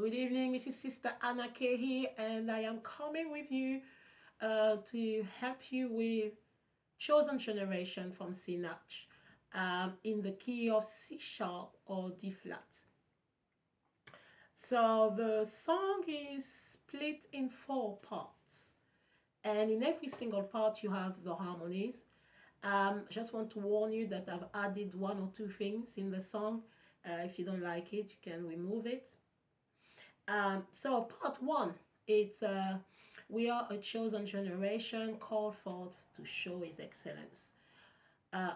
Good evening, this is Sister Anna K here, and I am coming with you to help you with Chosen Generation from Sinach in the key of C sharp or D flat. So the song is split in 4 parts, and in every single part you have the harmonies. Just want to warn you that I've added 1 or 2 things in the song. If you don't like it, you can remove it. So part one, it's we are a chosen generation called forth to show His excellence. Uh,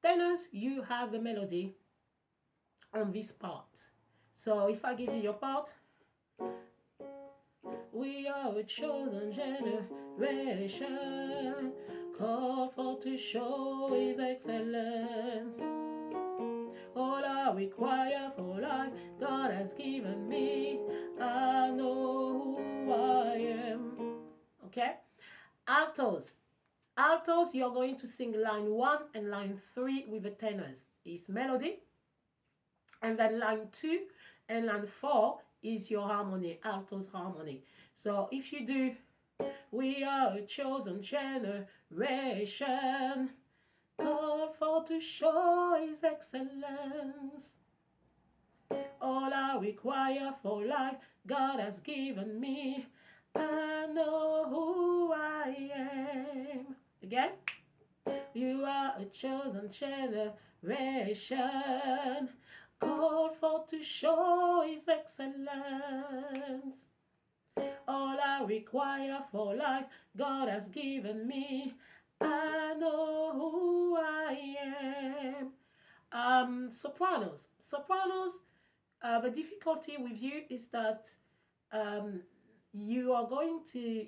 Tenors, you have the melody on this part. So if I give you your part, we are a chosen generation called forth to show His excellence. All I require for life, God has given me. I know who I am. Okay? Altos. Altos, you're going to sing line 1 and line 3 with the tenors. Is melody. And then line 2 and line 4 is your harmony, altos harmony. So if you do, we are a chosen generation, called for to show His excellence. All I require for life, God has given me. I know who I am. Again. You are a chosen generation, called for to show His excellence. All I require for life, God has given me. I know who I am. Sopranos. Sopranos, the difficulty with you is that um, you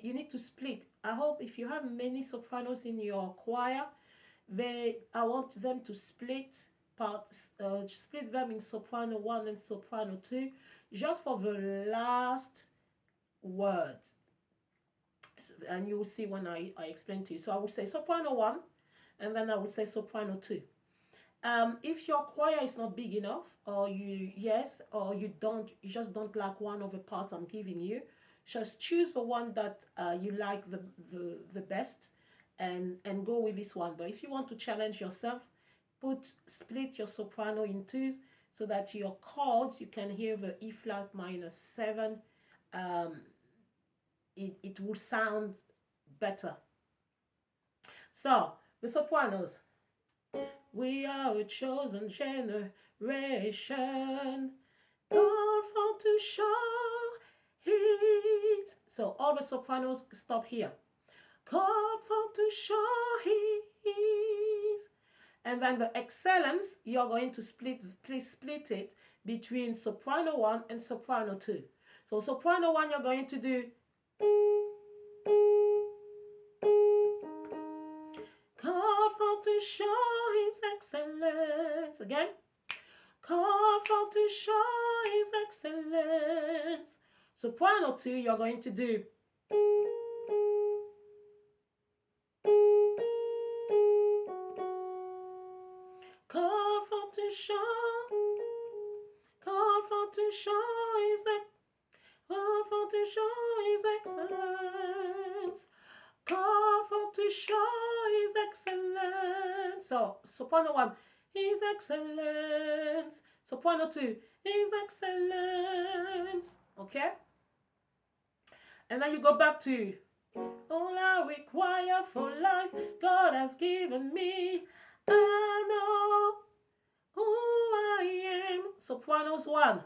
need to split. I hope if you have many sopranos in your choir, I want them to split split them in soprano 1 and soprano 2, just for the last word. And you will see when I explain to you. So I will say soprano 1, and then I will say soprano 2. If your choir is not big enough, or you just don't like one of the parts I'm giving you, just choose the one that you like the best, and go with this one. But if you want to challenge yourself, split your soprano in two, so that your chords, you can hear the E flat minor 7. It will sound better. So the sopranos. We are a chosen generation, called for to show His. So all the sopranos stop here. Called for to show His. And then the excellence, you're going to split it between soprano 1 and soprano 2. So soprano 1, you're going to do called for to show His excellence. Again. Called for to show His excellence. Soprano 2, you're going to do called for to show His excellence. Called for to show His excellence. So soprano 1, His excellence. Soprano 2, His excellence. Okay? And then you go back to all I require for life, God has given me. I know who I am. Sopranos 1.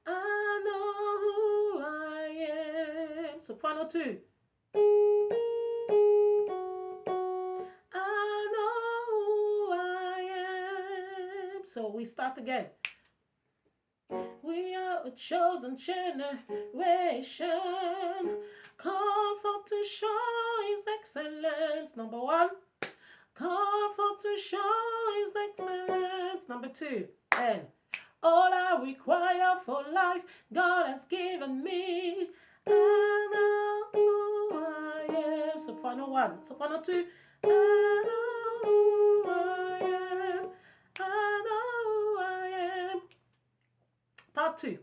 I know who I am. Soprano 2. I know who I am. So we start again. We are a chosen generation, called for to show His excellence. Number 1, called for to show His excellence. Number 2, and all I require for life, God has given me. I know who I am. Soprano 1. Soprano 2. I know who I am. part 2.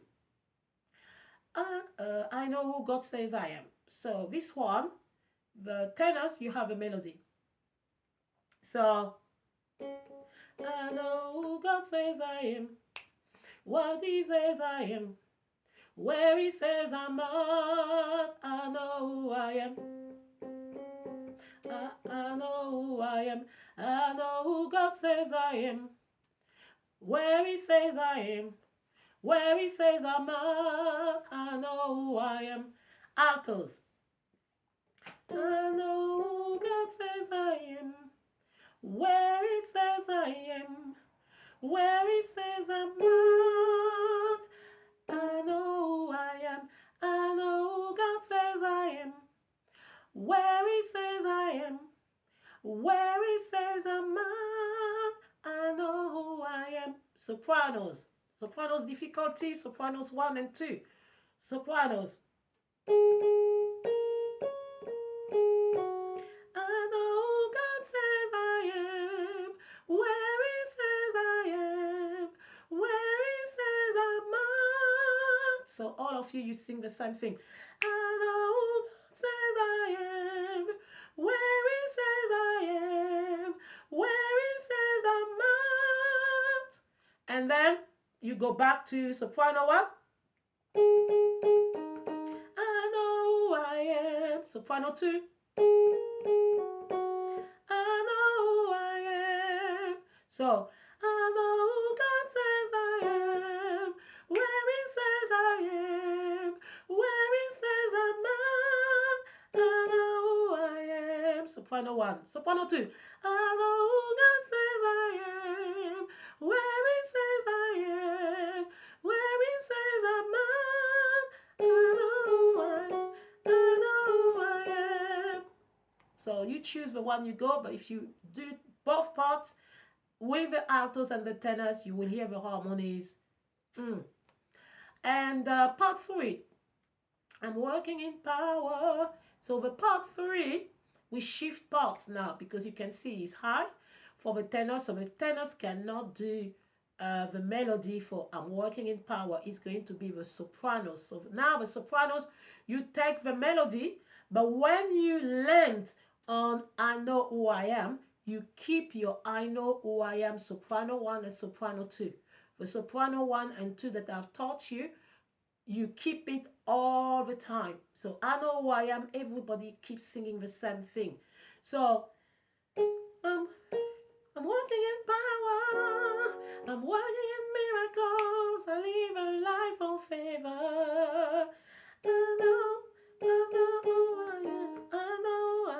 I know who God says I am. So this one, the tenors, you have a melody. So, I know who God says I am, what He says I am, where He says I'm at. I know who I am. I know who I am. I know who God says I am, where He says I am, where He says I'm at. I know who I am. Altos. I know who God says I am, where He says I am, where He says I'm at. I know who I am. I know who God says I am, where He says I am, where He says I'm at. I know who I am. Sopranos. Sopranos difficulty, Sopranos 1 and 2. Sopranos. I know who God says I am, where He says I am, where He says I'm at. So all of you, you sing the same thing. I know who God says I am, where He says I am, where He says I'm at. And then you go back to soprano 1. I know who I am. Soprano 2. I know who I am. So, I know who God says I am, where He says I am, where He says I'm at. I know who I am. Soprano 1. Soprano 2. I know who God says I am, where He says I am, where He says I'm at. I know who I am. I know who I am. So you choose the one you go, but if you do both parts with the altos and the tenors, you will hear the harmonies. And part 3, I'm working in power. So the part 3, we shift parts now because you can see it's high for the tenors. So the tenors cannot do the melody for I'm working in power. It's going to be the sopranos. So now the sopranos, you take the melody, but when you land on I know who I am, you keep your I know who I am soprano 1 and soprano 2. The soprano 1 and 2 that I've taught you, you keep it all the time. So I know who I am, everybody keeps singing the same thing. So I'm working in power, I'm working in miracles, I live a life of favor. I know who I am, I know I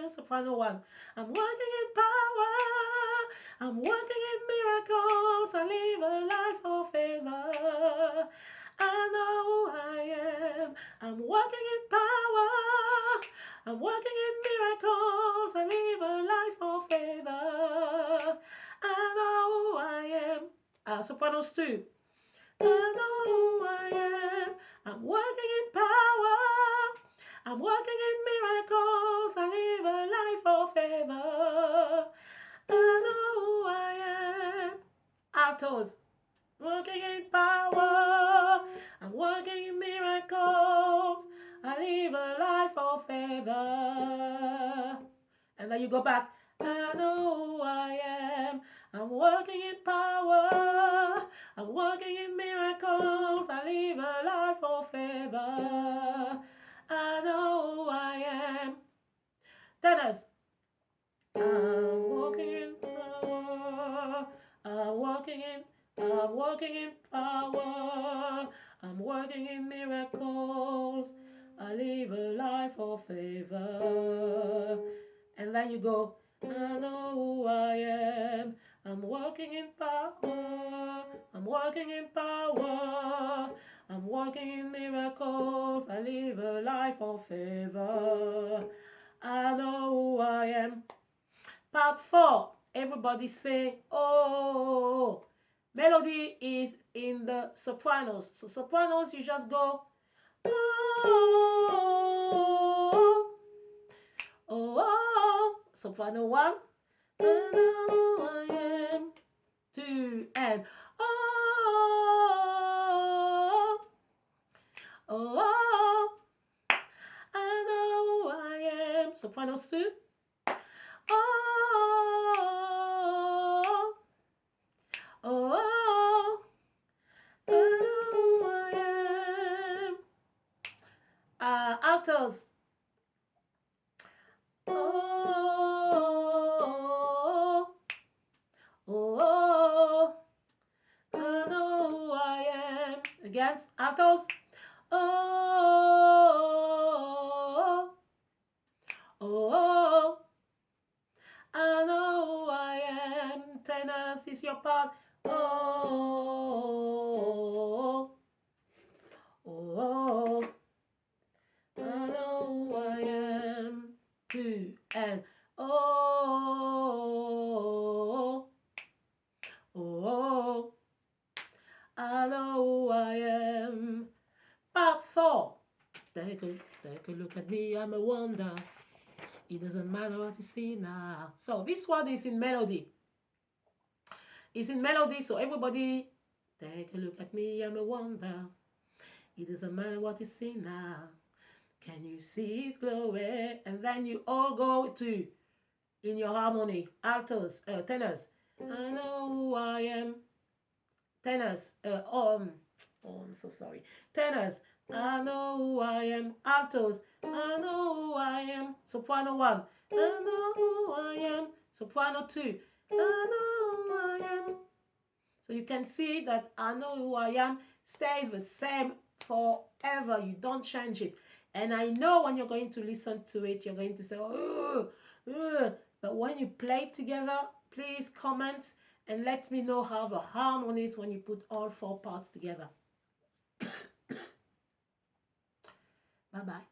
am. Soprano 1. I'm working in power, I'm working in miracles, I live a life of favor. I know who I am, I'm working in power, I'm working in miracles, I live a life of favor. I know who I am. Sopranos 2. I know who I am, I'm working in power, I'm working in miracles, I live a life of favor. I know who I am. Altos. Working in power, I'm working in miracles, I live a life of favor. And then you go back. I know who I am, I'm working in power, I'm working in miracles, I live a life of favor. I know who I am. Tenors. I'm walking in power, I'm walking in power, I'm working in miracles, I live a life of favor. And then you go, I know who I am, I'm walking in power, I'm working in power, I'm working in miracles, I live a life of favor. I know who I am. Part 4, everybody say, oh. Melody is in the sopranos. So sopranos, you just go, oh, oh. Soprano 1, I know I am. 2, and oh, Sopranos too. Oh, oh, I know who I am. Altos. Oh, oh, I know who I am. Against altos. Oh, oh, I know who I am. Tenors is your part. Oh, oh, I know who I am. 2 and oh, oh, I know who I am. Part 4. Take a look at me, I'm a wonder. It doesn't matter what you see now. So this one is in melody. It's in melody, so everybody take a look at me, I'm a wonder. It doesn't matter what you see now. Can you see his glory? And then you all go to, in your harmony, altos, tenors. I know who I am. Tenors, I'm so sorry. Tenors, I know who I am. Altos, I know who I am. Soprano 1, I know who I am. Soprano 2, I know who I am. So you can see that I know who I am stays the same forever. You don't change it. And I know when you're going to listen to it, you're going to say, oh, but when you play it together, please comment and let me know how the harmonies when you put all 4 parts together. Bye-bye.